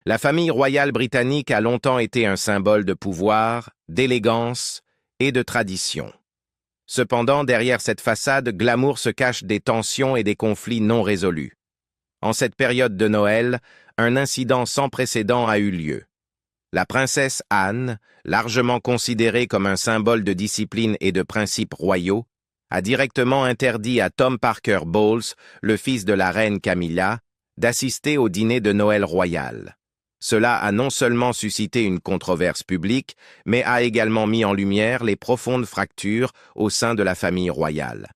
La famille royale britannique a longtemps été un symbole de pouvoir, d'élégance et de tradition. Cependant, derrière cette façade, glamour se cachent des tensions et des conflits non résolus. En cette période de Noël, un incident sans précédent a eu lieu. La princesse Anne, largement considérée comme un symbole de discipline et de principes royaux, a directement interdit à Tom Parker Bowles, le fils de la reine Camilla, d'assister au dîner de Noël royal. Cela a non seulement suscité une controverse publique, mais a également mis en lumière les profondes fractures au sein de la famille royale.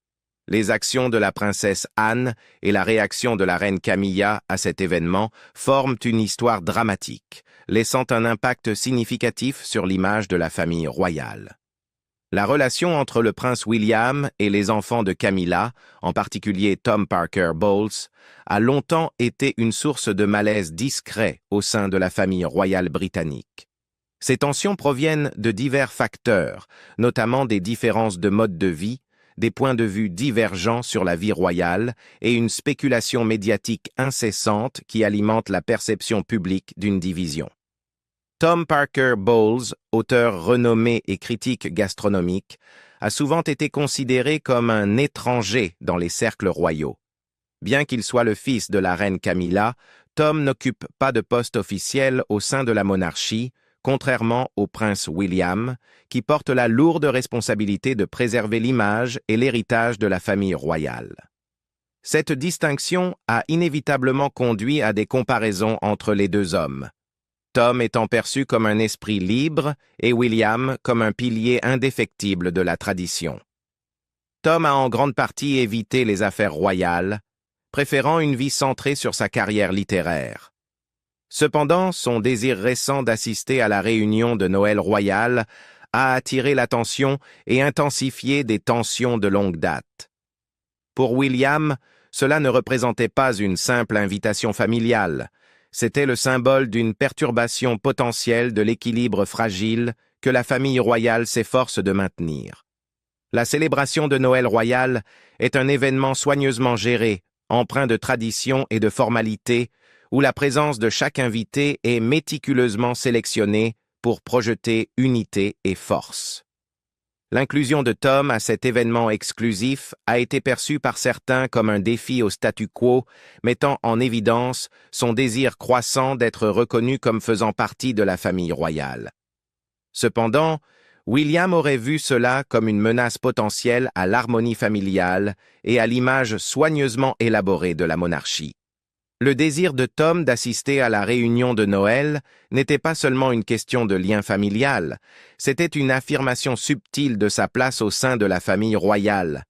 Les actions de la princesse Anne et la réaction de la reine Camilla à cet événement forment une histoire dramatique, laissant un impact significatif sur l'image de la famille royale. La relation entre le prince William et les enfants de Camilla, en particulier Tom Parker Bowles, a longtemps été une source de malaise discret au sein de la famille royale britannique. Ces tensions proviennent de divers facteurs, notamment des différences de mode de vie, des points de vue divergents sur la vie royale et une spéculation médiatique incessante qui alimente la perception publique d'une division. Tom Parker Bowles, auteur renommé et critique gastronomique, a souvent été considéré comme un étranger dans les cercles royaux. Bien qu'il soit le fils de la reine Camilla, Tom n'occupe pas de poste officiel au sein de la monarchie, contrairement au prince William, qui porte la lourde responsabilité de préserver l'image et l'héritage de la famille royale. Cette distinction a inévitablement conduit à des comparaisons entre les deux hommes. Tom étant perçu comme un esprit libre et William comme un pilier indéfectible de la tradition. Tom a en grande partie évité les affaires royales, préférant une vie centrée sur sa carrière littéraire. Cependant, son désir récent d'assister à la réunion de Noël royale a attiré l'attention et intensifié des tensions de longue date. Pour William, cela ne représentait pas une simple invitation familiale, c'était le symbole d'une perturbation potentielle de l'équilibre fragile que la famille royale s'efforce de maintenir. La célébration de Noël royal est un événement soigneusement géré, empreint de tradition et de formalité, où la présence de chaque invité est méticuleusement sélectionnée pour projeter unité et force. L'inclusion de Tom à cet événement exclusif a été perçue par certains comme un défi au statu quo, mettant en évidence son désir croissant d'être reconnu comme faisant partie de la famille royale. Cependant, William aurait vu cela comme une menace potentielle à l'harmonie familiale et à l'image soigneusement élaborée de la monarchie. Le désir de Tom d'assister à la réunion de Noël n'était pas seulement une question de lien familial, c'était une affirmation subtile de sa place au sein de la famille royale.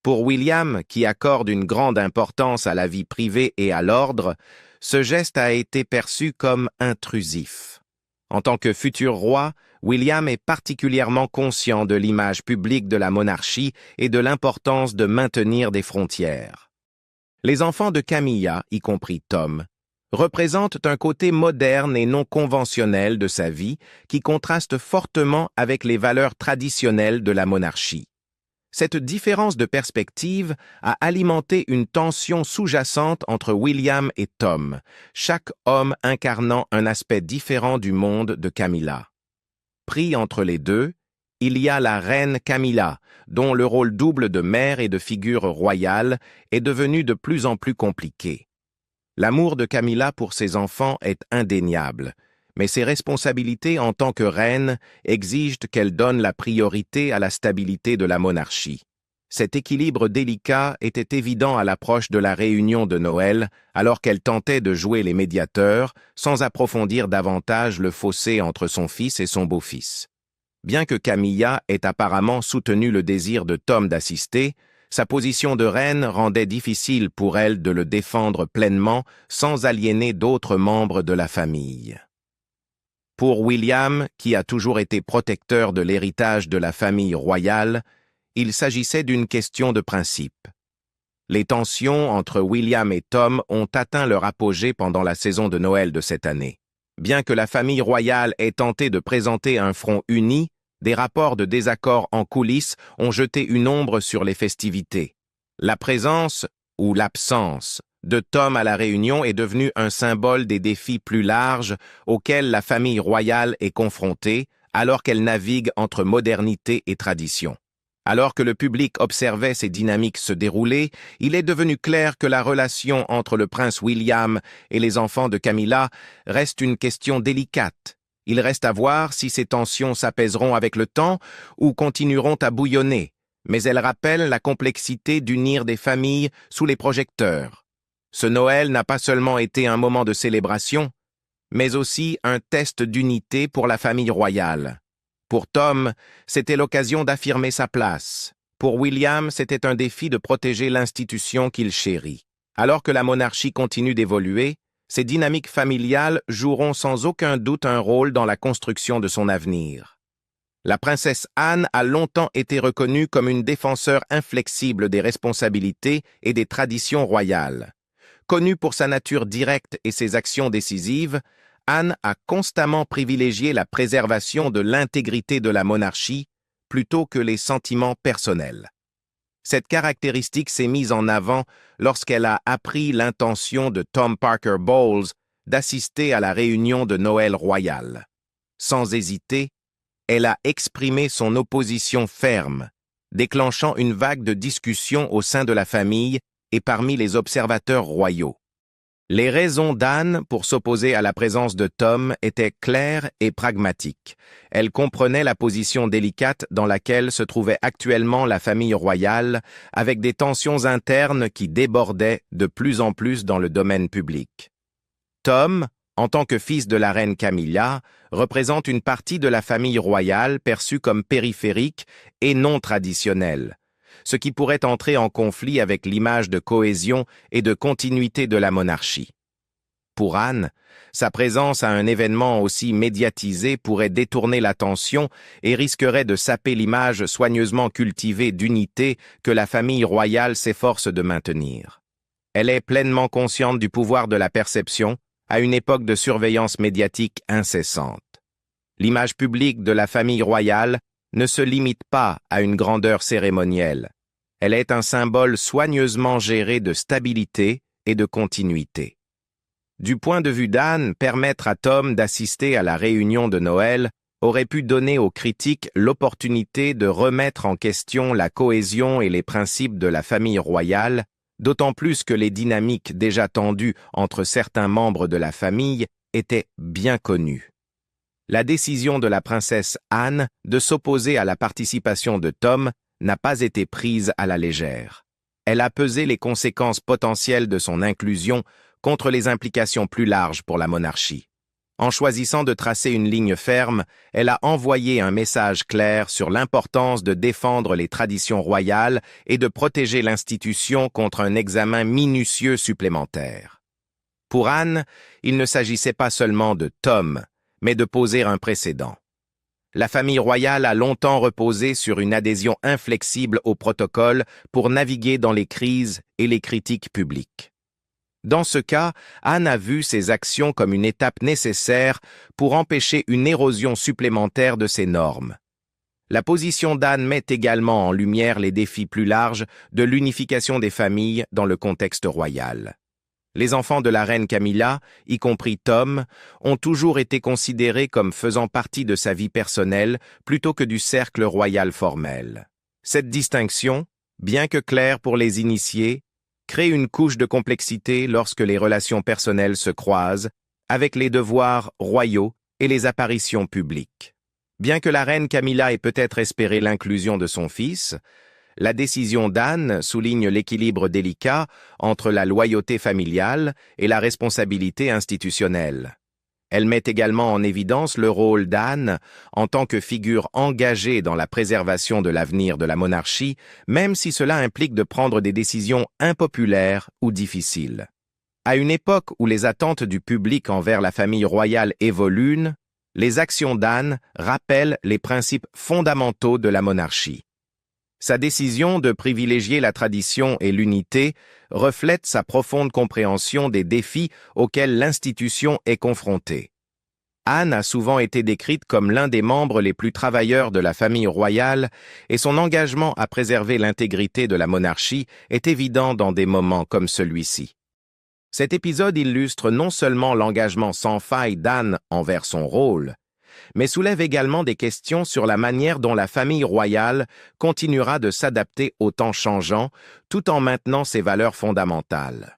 Pour William, qui accorde une grande importance à la vie privée et à l'ordre, ce geste a été perçu comme intrusif. En tant que futur roi, William est particulièrement conscient de l'image publique de la monarchie et de l'importance de maintenir des frontières. Les enfants de Camilla, y compris Tom, représentent un côté moderne et non conventionnel de sa vie qui contraste fortement avec les valeurs traditionnelles de la monarchie. Cette différence de perspective a alimenté une tension sous-jacente entre William et Tom, chaque homme incarnant un aspect différent du monde de Camilla. Pris entre les deux, il y a la reine Camilla, dont le rôle double de mère et de figure royale est devenu de plus en plus compliqué. L'amour de Camilla pour ses enfants est indéniable, mais ses responsabilités en tant que reine exigent qu'elle donne la priorité à la stabilité de la monarchie. Cet équilibre délicat était évident à l'approche de la réunion de Noël, alors qu'elle tentait de jouer les médiateurs, sans approfondir davantage le fossé entre son fils et son beau-fils. Bien que Camilla ait apparemment soutenu le désir de Tom d'assister, sa position de reine rendait difficile pour elle de le défendre pleinement sans aliéner d'autres membres de la famille. Pour William, qui a toujours été protecteur de l'héritage de la famille royale, il s'agissait d'une question de principe. Les tensions entre William et Tom ont atteint leur apogée pendant la saison de Noël de cette année. Bien que la famille royale ait tenté de présenter un front uni, des rapports de désaccord en coulisses ont jeté une ombre sur les festivités. La présence ou l'absence de Tom à la Réunion est devenu un symbole des défis plus larges auxquels la famille royale est confrontée alors qu'elle navigue entre modernité et tradition. Alors que le public observait ces dynamiques se dérouler, il est devenu clair que la relation entre le prince William et les enfants de Camilla reste une question délicate. Il reste à voir si ces tensions s'apaiseront avec le temps ou continueront à bouillonner, mais elles rappellent la complexité d'unir des familles sous les projecteurs. Ce Noël n'a pas seulement été un moment de célébration, mais aussi un test d'unité pour la famille royale. Pour Tom, c'était l'occasion d'affirmer sa place. Pour William, c'était un défi de protéger l'institution qu'il chérit. Alors que la monarchie continue d'évoluer, ces dynamiques familiales joueront sans aucun doute un rôle dans la construction de son avenir. La princesse Anne a longtemps été reconnue comme une défenseur inflexible des responsabilités et des traditions royales. Connue pour sa nature directe et ses actions décisives, Anne a constamment privilégié la préservation de l'intégrité de la monarchie plutôt que les sentiments personnels. Cette caractéristique s'est mise en avant lorsqu'elle a appris l'intention de Tom Parker Bowles d'assister à la réunion de Noël royale. Sans hésiter, elle a exprimé son opposition ferme, déclenchant une vague de discussions au sein de la famille et parmi les observateurs royaux. Les raisons d'Anne pour s'opposer à la présence de Tom étaient claires et pragmatiques. Elle comprenait la position délicate dans laquelle se trouvait actuellement la famille royale, avec des tensions internes qui débordaient de plus en plus dans le domaine public. Tom, en tant que fils de la reine Camilla, représente une partie de la famille royale perçue comme périphérique et non traditionnelle, ce qui pourrait entrer en conflit avec l'image de cohésion et de continuité de la monarchie. Pour Anne, sa présence à un événement aussi médiatisé pourrait détourner l'attention et risquerait de saper l'image soigneusement cultivée d'unité que la famille royale s'efforce de maintenir. Elle est pleinement consciente du pouvoir de la perception à une époque de surveillance médiatique incessante. L'image publique de la famille royale ne se limite pas à une grandeur cérémonielle. Elle est un symbole soigneusement géré de stabilité et de continuité. Du point de vue d'Anne, permettre à Tom d'assister à la réunion de Noël aurait pu donner aux critiques l'opportunité de remettre en question la cohésion et les principes de la famille royale, d'autant plus que les dynamiques déjà tendues entre certains membres de la famille étaient bien connues. La décision de la princesse Anne de s'opposer à la participation de Tom n'a pas été prise à la légère. Elle a pesé les conséquences potentielles de son inclusion contre les implications plus larges pour la monarchie. En choisissant de tracer une ligne ferme, elle a envoyé un message clair sur l'importance de défendre les traditions royales et de protéger l'institution contre un examen minutieux supplémentaire. Pour Anne, il ne s'agissait pas seulement de Tom, mais de poser un précédent. La famille royale a longtemps reposé sur une adhésion inflexible au protocole pour naviguer dans les crises et les critiques publiques. Dans ce cas, Anne a vu ses actions comme une étape nécessaire pour empêcher une érosion supplémentaire de ces normes. La position d'Anne met également en lumière les défis plus larges de l'unification des familles dans le contexte royal. Les enfants de la reine Camilla, y compris Tom, ont toujours été considérés comme faisant partie de sa vie personnelle plutôt que du cercle royal formel. Cette distinction, bien que claire pour les initiés, crée une couche de complexité lorsque les relations personnelles se croisent avec les devoirs royaux et les apparitions publiques. Bien que la reine Camilla ait peut-être espéré l'inclusion de son fils, la décision d'Anne souligne l'équilibre délicat entre la loyauté familiale et la responsabilité institutionnelle. Elle met également en évidence le rôle d'Anne en tant que figure engagée dans la préservation de l'avenir de la monarchie, même si cela implique de prendre des décisions impopulaires ou difficiles. À une époque où les attentes du public envers la famille royale évoluent, les actions d'Anne rappellent les principes fondamentaux de la monarchie. Sa décision de privilégier la tradition et l'unité reflète sa profonde compréhension des défis auxquels l'institution est confrontée. Anne a souvent été décrite comme l'un des membres les plus travailleurs de la famille royale et son engagement à préserver l'intégrité de la monarchie est évident dans des moments comme celui-ci. Cet épisode illustre non seulement l'engagement sans faille d'Anne envers son rôle, mais soulève également des questions sur la manière dont la famille royale continuera de s'adapter aux temps changeants tout en maintenant ses valeurs fondamentales.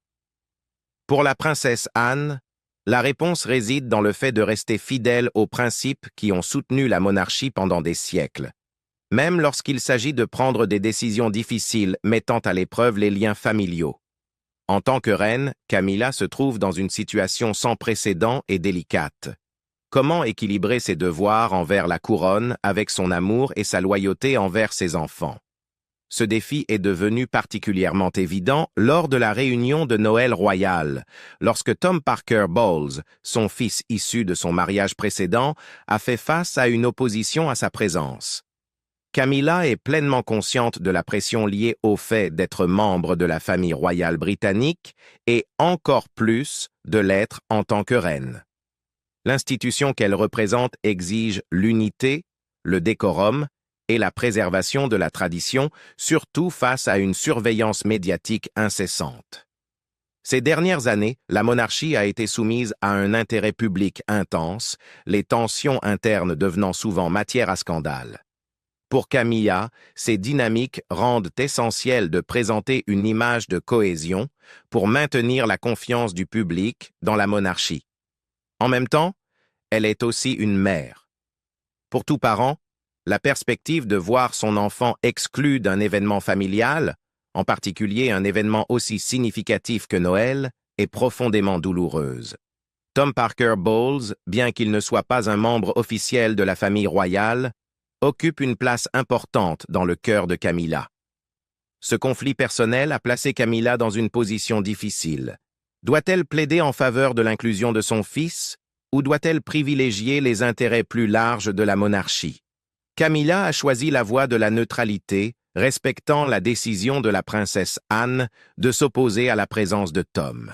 Pour la princesse Anne, la réponse réside dans le fait de rester fidèle aux principes qui ont soutenu la monarchie pendant des siècles, même lorsqu'il s'agit de prendre des décisions difficiles mettant à l'épreuve les liens familiaux. En tant que reine, Camilla se trouve dans une situation sans précédent et délicate. Comment équilibrer ses devoirs envers la couronne avec son amour et sa loyauté envers ses enfants? Ce défi est devenu particulièrement évident lors de la réunion de Noël royal, lorsque Tom Parker Bowles, son fils issu de son mariage précédent, a fait face à une opposition à sa présence. Camilla est pleinement consciente de la pression liée au fait d'être membre de la famille royale britannique et encore plus de l'être en tant que reine. L'institution qu'elle représente exige l'unité, le décorum et la préservation de la tradition, surtout face à une surveillance médiatique incessante. Ces dernières années, la monarchie a été soumise à un intérêt public intense, les tensions internes devenant souvent matière à scandale. Pour Camilla, ces dynamiques rendent essentiel de présenter une image de cohésion pour maintenir la confiance du public dans la monarchie. En même temps, elle est aussi une mère. Pour tout parent, la perspective de voir son enfant exclu d'un événement familial, en particulier un événement aussi significatif que Noël, est profondément douloureuse. Tom Parker Bowles, bien qu'il ne soit pas un membre officiel de la famille royale, occupe une place importante dans le cœur de Camilla. Ce conflit personnel a placé Camilla dans une position difficile. Doit-elle plaider en faveur de l'inclusion de son fils ou doit-elle privilégier les intérêts plus larges de la monarchie? Camilla a choisi la voie de la neutralité, respectant la décision de la princesse Anne de s'opposer à la présence de Tom.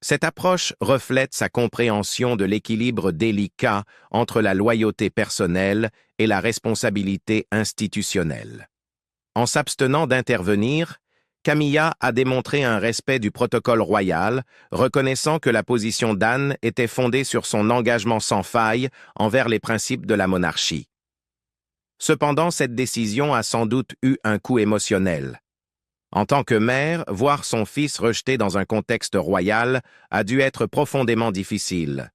Cette approche reflète sa compréhension de l'équilibre délicat entre la loyauté personnelle et la responsabilité institutionnelle. En s'abstenant d'intervenir, Camilla a démontré un respect du protocole royal, reconnaissant que la position d'Anne était fondée sur son engagement sans faille envers les principes de la monarchie. Cependant, cette décision a sans doute eu un coût émotionnel. En tant que mère, voir son fils rejeté dans un contexte royal a dû être profondément difficile.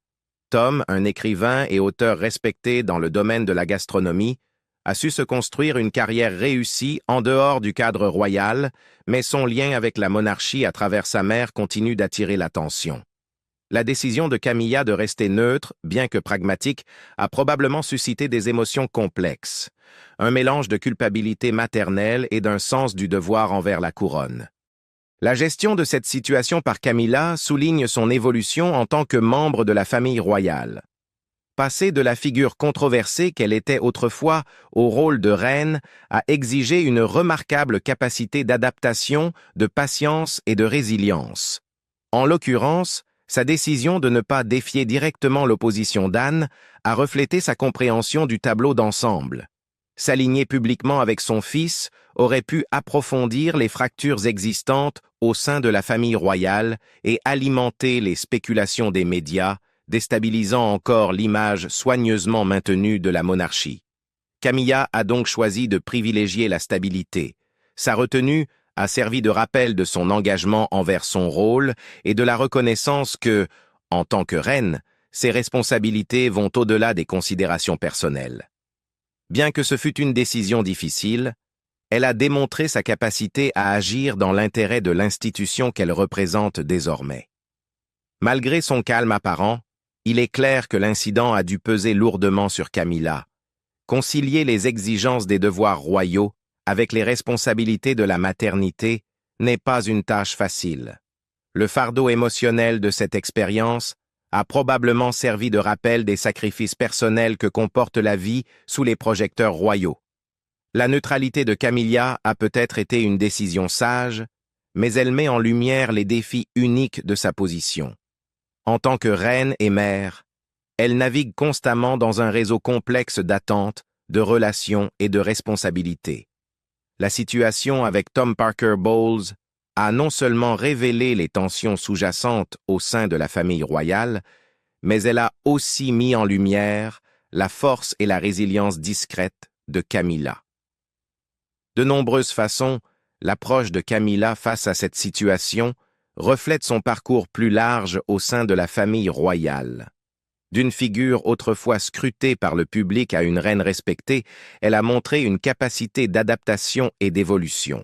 Tom, un écrivain et auteur respecté dans le domaine de la gastronomie, a su se construire une carrière réussie en dehors du cadre royal, mais son lien avec la monarchie à travers sa mère continue d'attirer l'attention. La décision de Camilla de rester neutre, bien que pragmatique, a probablement suscité des émotions complexes, un mélange de culpabilité maternelle et d'un sens du devoir envers la couronne. La gestion de cette situation par Camilla souligne son évolution en tant que membre de la famille royale. Passée de la figure controversée qu'elle était autrefois au rôle de reine a exigé une remarquable capacité d'adaptation, de patience et de résilience. En l'occurrence, sa décision de ne pas défier directement l'opposition d'Anne a reflété sa compréhension du tableau d'ensemble. S'aligner publiquement avec son fils aurait pu approfondir les fractures existantes au sein de la famille royale et alimenter les spéculations des médias, déstabilisant encore l'image soigneusement maintenue de la monarchie. Camilla a donc choisi de privilégier la stabilité. Sa retenue a servi de rappel de son engagement envers son rôle et de la reconnaissance que, en tant que reine, ses responsabilités vont au-delà des considérations personnelles. Bien que ce fût une décision difficile, elle a démontré sa capacité à agir dans l'intérêt de l'institution qu'elle représente désormais. Malgré son calme apparent, il est clair que l'incident a dû peser lourdement sur Camilla. Concilier les exigences des devoirs royaux avec les responsabilités de la maternité n'est pas une tâche facile. Le fardeau émotionnel de cette expérience a probablement servi de rappel des sacrifices personnels que comporte la vie sous les projecteurs royaux. La neutralité de Camilla a peut-être été une décision sage, mais elle met en lumière les défis uniques de sa position. En tant que reine et mère, elle navigue constamment dans un réseau complexe d'attentes, de relations et de responsabilités. La situation avec Tom Parker Bowles a non seulement révélé les tensions sous-jacentes au sein de la famille royale, mais elle a aussi mis en lumière la force et la résilience discrète de Camilla. De nombreuses façons, l'approche de Camilla face à cette situation reflète son parcours plus large au sein de la famille royale. D'une figure autrefois scrutée par le public à une reine respectée, elle a montré une capacité d'adaptation et d'évolution.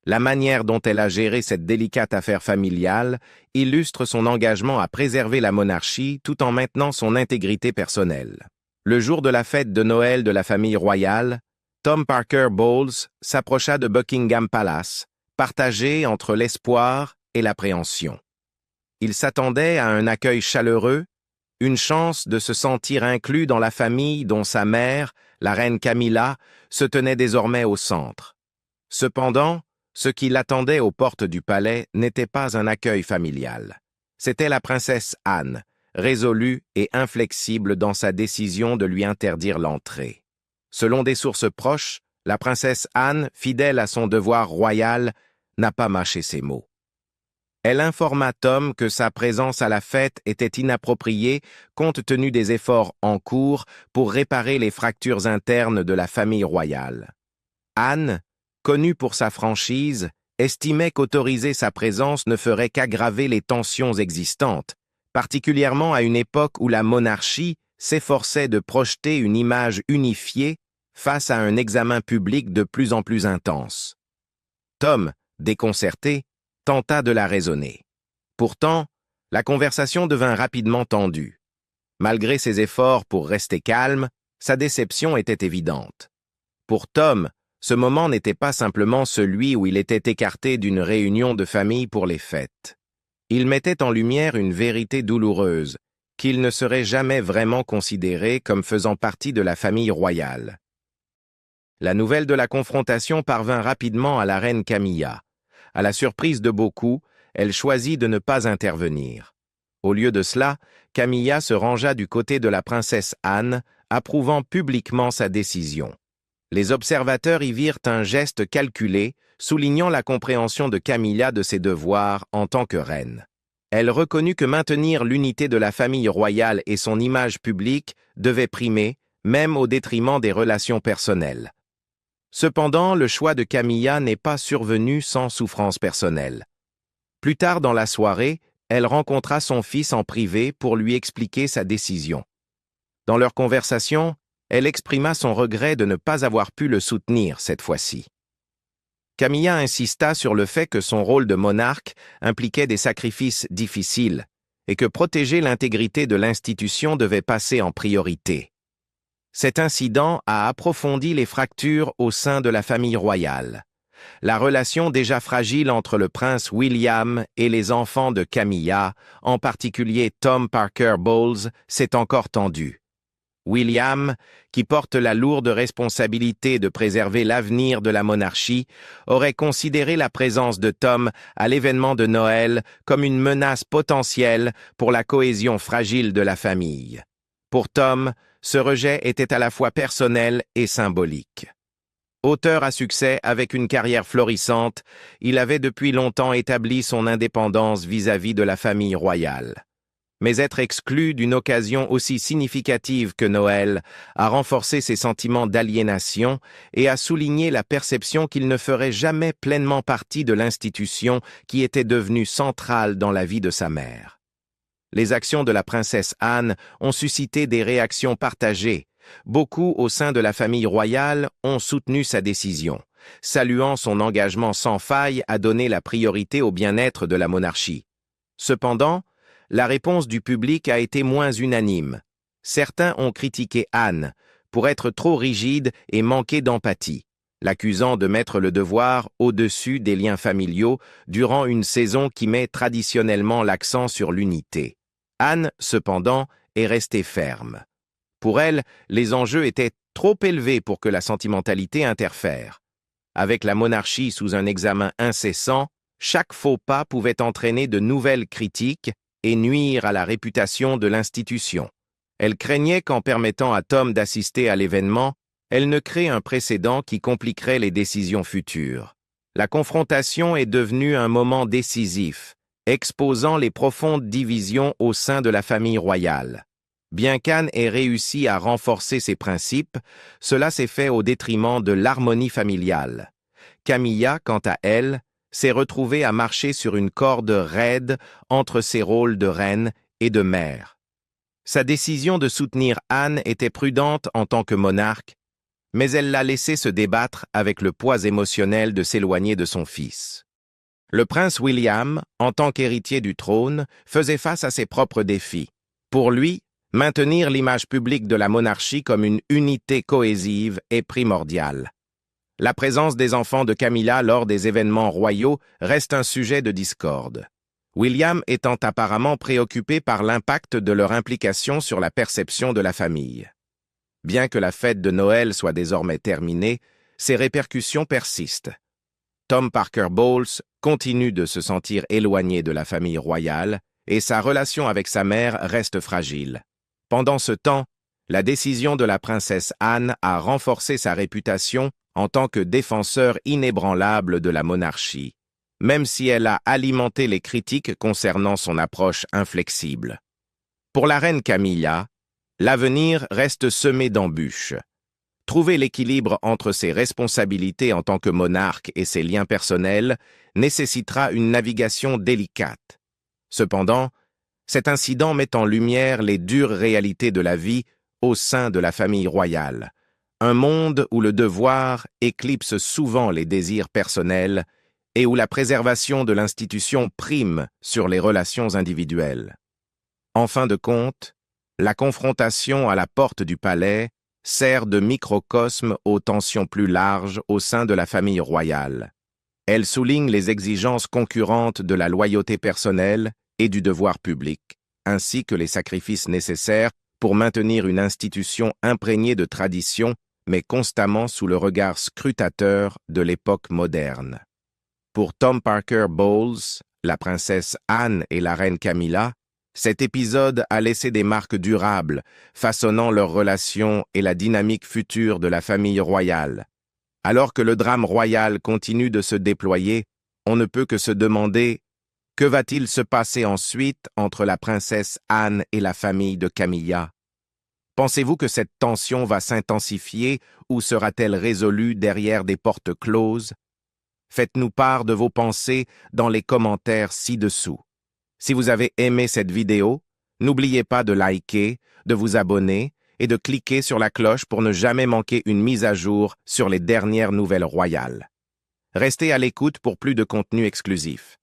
La manière dont elle a géré cette délicate affaire familiale illustre son engagement à préserver la monarchie tout en maintenant son intégrité personnelle. Le jour de la fête de Noël de la famille royale, Tom Parker Bowles s'approcha de Buckingham Palace, partagé entre l'espoir et l'appréhension. Il s'attendait à un accueil chaleureux, une chance de se sentir inclus dans la famille dont sa mère, la reine Camilla, se tenait désormais au centre. Cependant, ce qui l'attendait aux portes du palais n'était pas un accueil familial. C'était la princesse Anne, résolue et inflexible dans sa décision de lui interdire l'entrée. Selon des sources proches, la princesse Anne, fidèle à son devoir royal, n'a pas mâché ses mots. Elle informa Tom que sa présence à la fête était inappropriée compte tenu des efforts en cours pour réparer les fractures internes de la famille royale. Anne, connue pour sa franchise, estimait qu'autoriser sa présence ne ferait qu'aggraver les tensions existantes, particulièrement à une époque où la monarchie s'efforçait de projeter une image unifiée face à un examen public de plus en plus intense. Tom, déconcerté, tenta de la raisonner. Pourtant, la conversation devint rapidement tendue. Malgré ses efforts pour rester calme, sa déception était évidente. Pour Tom, ce moment n'était pas simplement celui où il était écarté d'une réunion de famille pour les fêtes. Il mettait en lumière une vérité douloureuse, qu'il ne serait jamais vraiment considéré comme faisant partie de la famille royale. La nouvelle de la confrontation parvint rapidement à la reine Camilla. À la surprise de beaucoup, elle choisit de ne pas intervenir. Au lieu de cela, Camilla se rangea du côté de la princesse Anne, approuvant publiquement sa décision. Les observateurs y virent un geste calculé, soulignant la compréhension de Camilla de ses devoirs en tant que reine. Elle reconnut que maintenir l'unité de la famille royale et son image publique devait primer, même au détriment des relations personnelles. Cependant, le choix de Camilla n'est pas survenu sans souffrance personnelle. Plus tard dans la soirée, elle rencontra son fils en privé pour lui expliquer sa décision. Dans leur conversation, elle exprima son regret de ne pas avoir pu le soutenir cette fois-ci. Camilla insista sur le fait que son rôle de monarque impliquait des sacrifices difficiles et que protéger l'intégrité de l'institution devait passer en priorité. Cet incident a approfondi les fractures au sein de la famille royale. La relation déjà fragile entre le prince William et les enfants de Camilla, en particulier Tom Parker Bowles, s'est encore tendue. William, qui porte la lourde responsabilité de préserver l'avenir de la monarchie, aurait considéré la présence de Tom à l'événement de Noël comme une menace potentielle pour la cohésion fragile de la famille. Pour Tom, ce rejet était à la fois personnel et symbolique. Auteur à succès avec une carrière florissante, il avait depuis longtemps établi son indépendance vis-à-vis de la famille royale. Mais être exclu d'une occasion aussi significative que Noël a renforcé ses sentiments d'aliénation et a souligné la perception qu'il ne ferait jamais pleinement partie de l'institution qui était devenue centrale dans la vie de sa mère. Les actions de la princesse Anne ont suscité des réactions partagées. Beaucoup au sein de la famille royale ont soutenu sa décision, saluant son engagement sans faille à donner la priorité au bien-être de la monarchie. Cependant, la réponse du public a été moins unanime. Certains ont critiqué Anne pour être trop rigide et manquer d'empathie, l'accusant de mettre le devoir au-dessus des liens familiaux durant une saison qui met traditionnellement l'accent sur l'unité. Anne, cependant, est restée ferme. Pour elle, les enjeux étaient trop élevés pour que la sentimentalité interfère. Avec la monarchie sous un examen incessant, chaque faux pas pouvait entraîner de nouvelles critiques et nuire à la réputation de l'institution. Elle craignait qu'en permettant à Tom d'assister à l'événement, elle ne crée un précédent qui compliquerait les décisions futures. La confrontation est devenue un moment décisif, exposant les profondes divisions au sein de la famille royale. Bien qu'Anne ait réussi à renforcer ses principes, cela s'est fait au détriment de l'harmonie familiale. Camilla, quant à elle, s'est retrouvée à marcher sur une corde raide entre ses rôles de reine et de mère. Sa décision de soutenir Anne était prudente en tant que monarque, mais elle l'a laissé se débattre avec le poids émotionnel de s'éloigner de son fils. Le prince William, en tant qu'héritier du trône, faisait face à ses propres défis. Pour lui, maintenir l'image publique de la monarchie comme une unité cohésive est primordial. La présence des enfants de Camilla lors des événements royaux reste un sujet de discorde. William étant apparemment préoccupé par l'impact de leur implication sur la perception de la famille. Bien que la fête de Noël soit désormais terminée, ses répercussions persistent. Tom Parker Bowles continue de se sentir éloigné de la famille royale et sa relation avec sa mère reste fragile. Pendant ce temps, la décision de la princesse Anne a renforcé sa réputation en tant que défenseur inébranlable de la monarchie, même si elle a alimenté les critiques concernant son approche inflexible. Pour la reine Camilla, l'avenir reste semé d'embûches. Trouver l'équilibre entre ses responsabilités en tant que monarque et ses liens personnels nécessitera une navigation délicate. Cependant, cet incident met en lumière les dures réalités de la vie au sein de la famille royale, un monde où le devoir éclipse souvent les désirs personnels et où la préservation de l'institution prime sur les relations individuelles. En fin de compte, la confrontation à la porte du palais sert de microcosme aux tensions plus larges au sein de la famille royale. Elle souligne les exigences concurrentes de la loyauté personnelle et du devoir public, ainsi que les sacrifices nécessaires pour maintenir une institution imprégnée de traditions, mais constamment sous le regard scrutateur de l'époque moderne. Pour Tom Parker Bowles, la princesse Anne et la reine Camilla, cet épisode a laissé des marques durables, façonnant leurs relations et la dynamique future de la famille royale. Alors que le drame royal continue de se déployer, on ne peut que se demander que va-t-il se passer ensuite entre la princesse Anne et la famille de Camilla? Pensez-vous que cette tension va s'intensifier ou sera-t-elle résolue derrière des portes closes? Faites-nous part de vos pensées dans les commentaires ci-dessous. Si vous avez aimé cette vidéo, n'oubliez pas de liker, de vous abonner et de cliquer sur la cloche pour ne jamais manquer une mise à jour sur les dernières nouvelles royales. Restez à l'écoute pour plus de contenu exclusif.